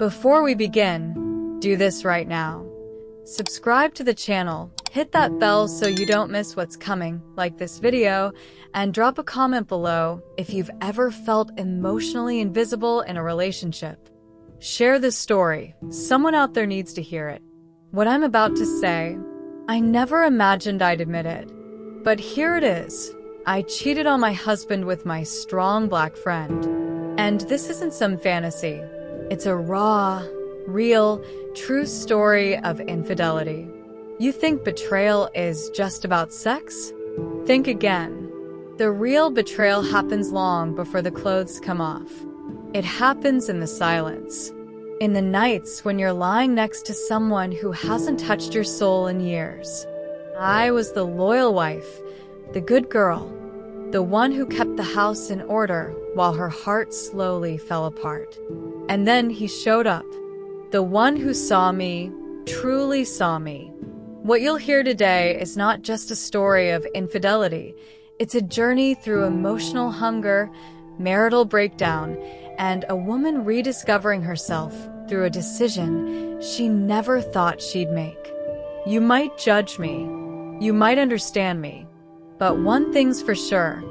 Before we begin, do this right now. Subscribe to the channel, hit that bell so you don't miss what's coming, like this video, and drop a comment below if you've ever felt emotionally invisible in a relationship. Share this story. Someone out there needs to hear it. What I'm about to say, I never imagined I'd admit it. But here it is. I cheated on my husband with my strong black friend. And this isn't some fantasy. It's a raw, real, true story of infidelity. You think betrayal is just about sex? Think again. The real betrayal happens long before the clothes come off. It happens in the silence. In the nights when you're lying next to someone who hasn't touched your soul in years. I was the loyal wife, the good girl, the one who kept the house in order while her heart slowly fell apart. And then he showed up, the one who saw me, truly saw me. What you'll hear today is not just a story of infidelity. It's a journey through emotional hunger, marital breakdown, and a woman rediscovering herself through a decision she never thought she'd make. You might judge me, you might understand me, but one thing's for sure,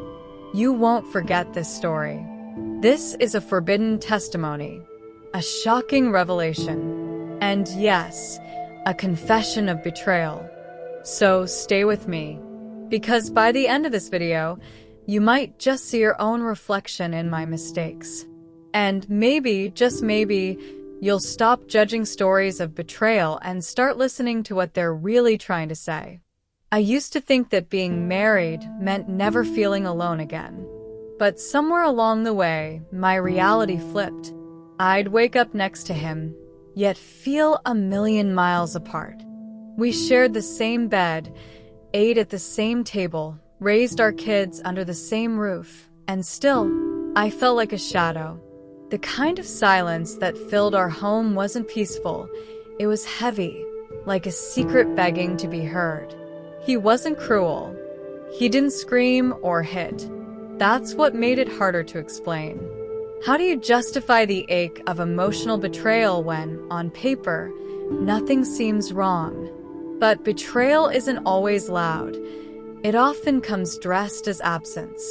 you won't forget this story. This is a forbidden testimony, a shocking revelation, and yes, a confession of betrayal. So stay with me, because by the end of this video, you might just see your own reflection in my mistakes. And maybe, just maybe, you'll stop judging stories of betrayal and start listening to what they're really trying to say. I used to think that being married meant never feeling alone again. But somewhere along the way, my reality flipped. I'd wake up next to him, yet feel a million miles apart. We shared the same bed, ate at the same table, raised our kids under the same roof, and still, I felt like a shadow. The kind of silence that filled our home wasn't peaceful. It was heavy, like a secret begging to be heard. He wasn't cruel. He didn't scream or hit. That's what made it harder to explain. How do you justify the ache of emotional betrayal when, on paper, nothing seems wrong? But betrayal isn't always loud. It often comes dressed as absence.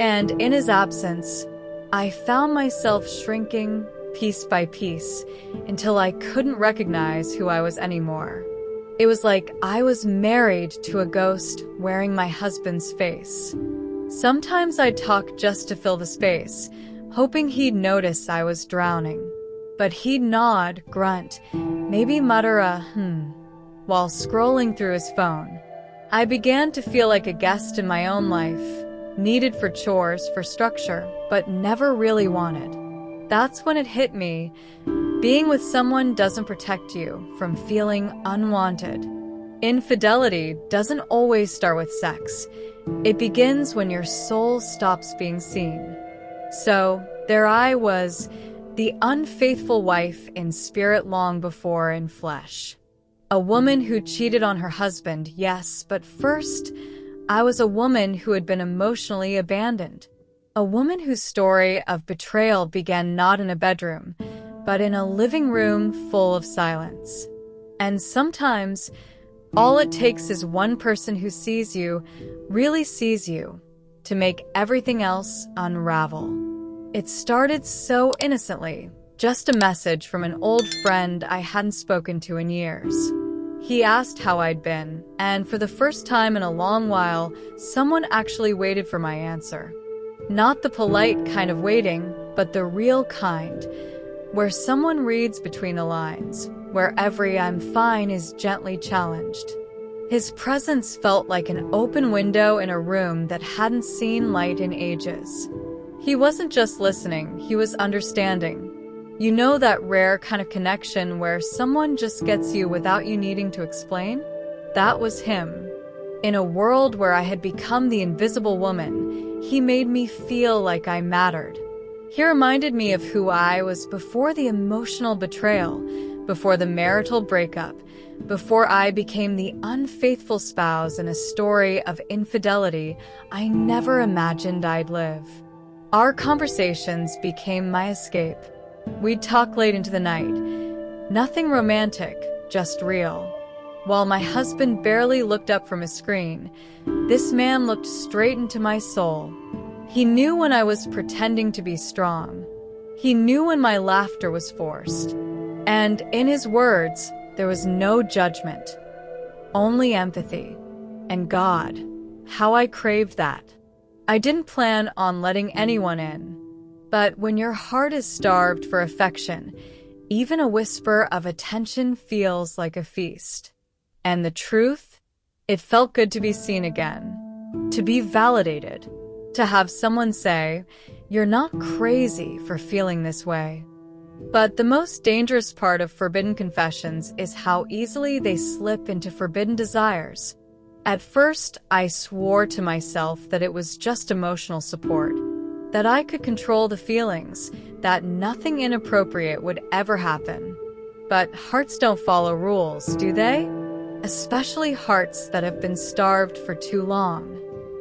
And in his absence, I found myself shrinking piece by piece until I couldn't recognize who I was anymore. It was like I was married to a ghost wearing my husband's face. Sometimes I'd talk just to fill the space, hoping he'd notice I was drowning. But he'd nod, grunt, maybe mutter a while scrolling through his phone. I began to feel like a guest in my own life, needed for chores, for structure, but never really wanted. That's when it hit me. Being with someone doesn't protect you from feeling unwanted. Infidelity doesn't always start with sex. It begins when your soul stops being seen. So, there I was, the unfaithful wife in spirit long before in flesh. A woman who cheated on her husband, yes, but first, I was a woman who had been emotionally abandoned. A woman whose story of betrayal began not in a bedroom, but in a living room full of silence. And sometimes, all it takes is one person who sees you, really sees you, to make everything else unravel. It started so innocently, just a message from an old friend I hadn't spoken to in years. He asked how I'd been, and for the first time in a long while, someone actually waited for my answer. Not the polite kind of waiting, but the real kind, where someone reads between the lines, where every "I'm fine" is gently challenged. His presence felt like an open window in a room that hadn't seen light in ages. He wasn't just listening, he was understanding. You know that rare kind of connection where someone just gets you without you needing to explain? That was him. In a world where I had become the invisible woman, he made me feel like I mattered. He reminded me of who I was before the emotional betrayal, before the marital breakup, before I became the unfaithful spouse in a story of infidelity I never imagined I'd live. Our conversations became my escape. We'd talk late into the night. Nothing romantic, just real. While my husband barely looked up from his screen, this man looked straight into my soul. He knew when I was pretending to be strong. He knew when my laughter was forced. And in his words, there was no judgment, only empathy. And God, how I craved that. I didn't plan on letting anyone in. But when your heart is starved for affection, even a whisper of attention feels like a feast. And the truth? It felt good to be seen again, to be validated, to have someone say, "You're not crazy for feeling this way." But the most dangerous part of forbidden confessions is how easily they slip into forbidden desires. At first, I swore to myself that it was just emotional support, that I could control the feelings, that nothing inappropriate would ever happen. But hearts don't follow rules, do they? Especially hearts that have been starved for too long.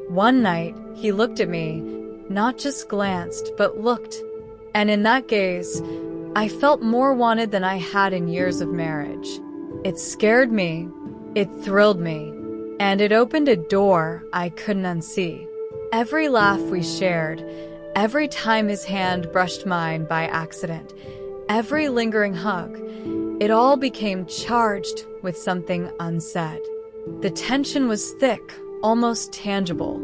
One night, he looked at me, not just glanced, but looked. And in that gaze, I felt more wanted than I had in years of marriage. It scared me, it thrilled me, and it opened a door I couldn't unsee. Every laugh we shared, every time his hand brushed mine by accident, every lingering hug, it all became charged with something unsaid. The tension was thick, almost tangible.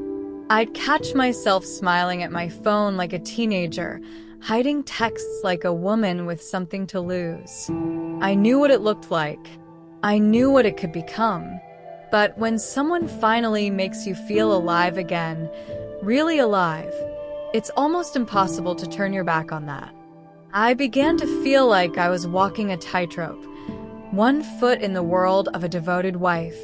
I'd catch myself smiling at my phone like a teenager, hiding texts like a woman with something to lose. I knew what it looked like. I knew what it could become. But when someone finally makes you feel alive again, really alive, it's almost impossible to turn your back on that. I began to feel like I was walking a tightrope, one foot in the world of a devoted wife,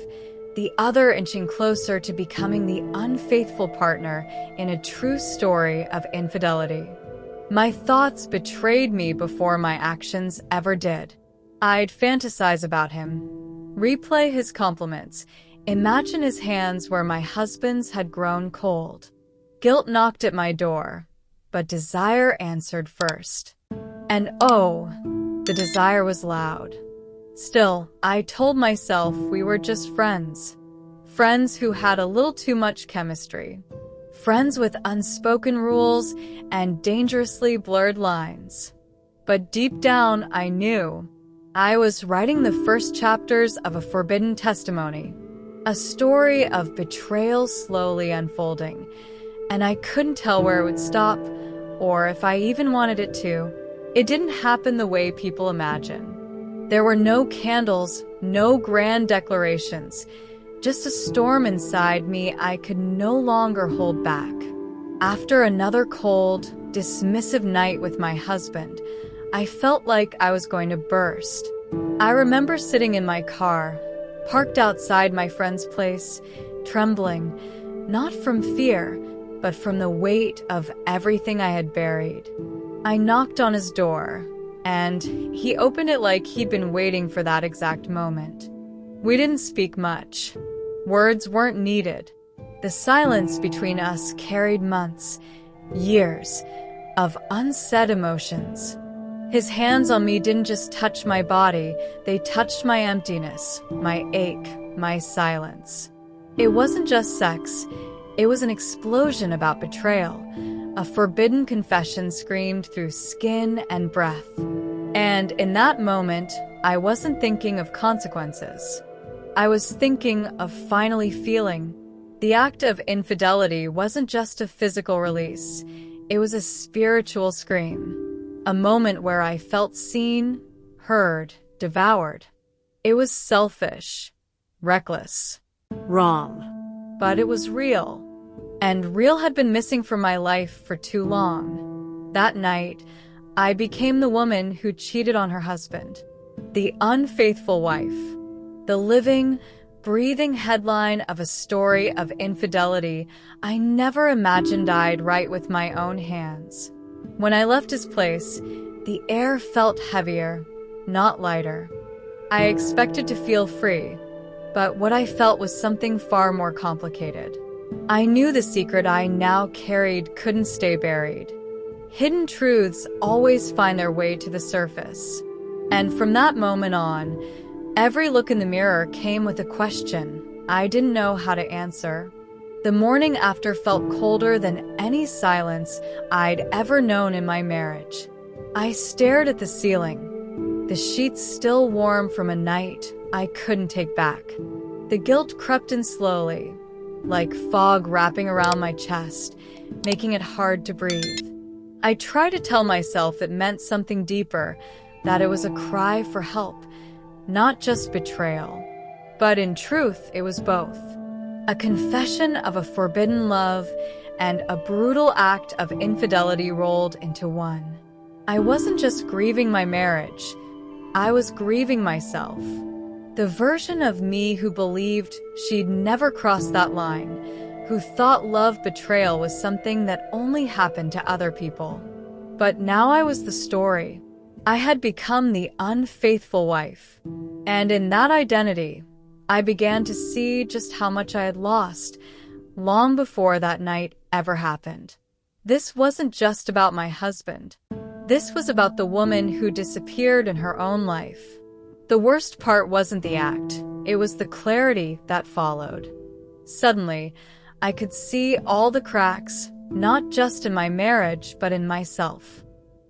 the other inching closer to becoming the unfaithful partner in a true story of infidelity. My thoughts betrayed me before my actions ever did. I'd fantasize about him, replay his compliments, imagine his hands where my husband's had grown cold. Guilt knocked at my door, but desire answered first. And oh, the desire was loud. Still, I told myself we were just friends. Friends who had a little too much chemistry. Friends with unspoken rules and dangerously blurred lines. But deep down, I knew I was writing the first chapters of a forbidden testimony, a story of betrayal slowly unfolding, and I couldn't tell where it would stop, or if I even wanted it to. It didn't happen the way people imagine. There were no candles, no grand declarations, just a storm inside me I could no longer hold back. After another cold, dismissive night with my husband, I felt like I was going to burst. I remember sitting in my car, parked outside my friend's place, trembling, not from fear, but from the weight of everything I had buried. I knocked on his door, and he opened it like he'd been waiting for that exact moment. We didn't speak much. Words weren't needed. The silence between us carried months, years, of unsaid emotions. His hands on me didn't just touch my body, they touched my emptiness, my ache, my silence. It wasn't just sex, it was an explosion about betrayal. A forbidden confession screamed through skin and breath. And in that moment, I wasn't thinking of consequences. I was thinking of finally feeling. The act of infidelity wasn't just a physical release, it was a spiritual scream. A moment where I felt seen, heard, devoured. It was selfish, reckless, wrong. But it was real. And real had been missing from my life for too long. That night, I became the woman who cheated on her husband. The unfaithful wife. The living, breathing headline of a story of infidelity I never imagined I'd write with my own hands. When I left his place, the air felt heavier, not lighter. I expected to feel free, but what I felt was something far more complicated. I knew the secret I now carried couldn't stay buried. Hidden truths always find their way to the surface. And from that moment on, every look in the mirror came with a question I didn't know how to answer. The morning after felt colder than any silence I'd ever known in my marriage. I stared at the ceiling, the sheets still warm from a night I couldn't take back. The guilt crept in slowly, like fog wrapping around my chest, making it hard to breathe. I tried to tell myself it meant something deeper, that it was a cry for help, not just betrayal. But in truth, it was both. A confession of a forbidden love and a brutal act of infidelity rolled into one. I wasn't just grieving my marriage, I was grieving myself. The version of me who believed she'd never crossed that line, who thought love betrayal was something that only happened to other people. But now I was the story. I had become the unfaithful wife. And in that identity, I began to see just how much I had lost, long before that night ever happened. This wasn't just about my husband. This was about the woman who disappeared in her own life. The worst part wasn't the act. It was the clarity that followed. Suddenly, I could see all the cracks, not just in my marriage, but in myself.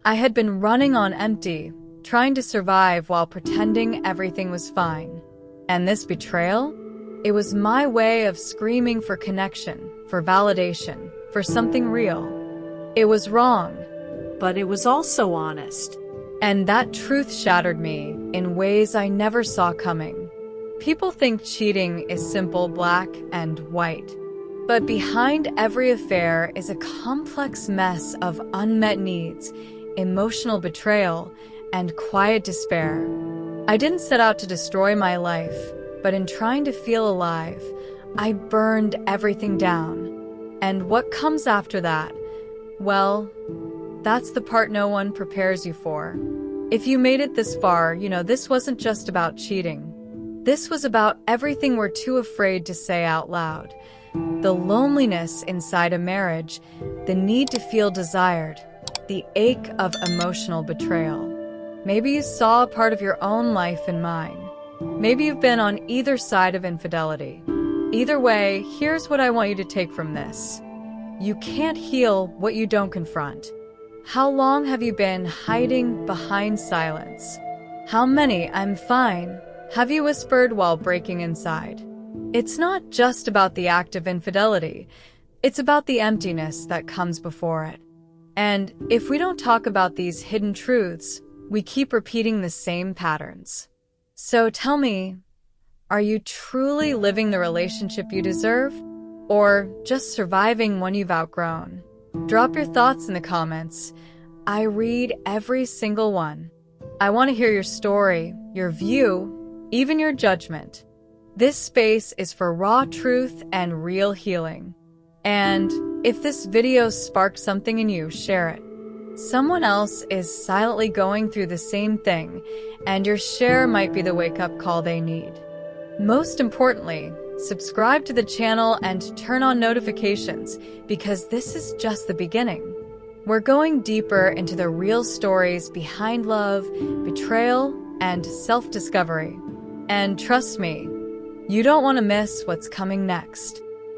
I had been running on empty, trying to survive while pretending everything was fine. And this betrayal? It was my way of screaming for connection, for validation, for something real. It was wrong, but it was also honest. And that truth shattered me in ways I never saw coming. People think cheating is simple black and white. But behind every affair is a complex mess of unmet needs, emotional betrayal, and quiet despair. I didn't set out to destroy my life, but in trying to feel alive, I burned everything down. And what comes after that? Well, that's the part no one prepares you for. If you made it this far, you know this wasn't just about cheating. This was about everything we're too afraid to say out loud. The loneliness inside a marriage, the need to feel desired, the ache of emotional betrayal. Maybe you saw a part of your own life in mine. Maybe you've been on either side of infidelity. Either way, here's what I want you to take from this. You can't heal what you don't confront. How long have you been hiding behind silence? How many "I'm fine" have you whispered while breaking inside? It's not just about the act of infidelity. It's about the emptiness that comes before it. And if we don't talk about these hidden truths, we keep repeating the same patterns. So tell me, are you truly living the relationship you deserve? Or just surviving one you've outgrown? Drop your thoughts in the comments. I read every single one. I want to hear your story, your view, even your judgment. This space is for raw truth and real healing. And if this video sparked something in you, share it. Someone else is silently going through the same thing, and your share might be the wake-up call they need. Most importantly, subscribe to the channel and turn on notifications, because this is just the beginning. We're going deeper into the real stories behind love, betrayal, and self-discovery. And trust me, you don't want to miss what's coming next.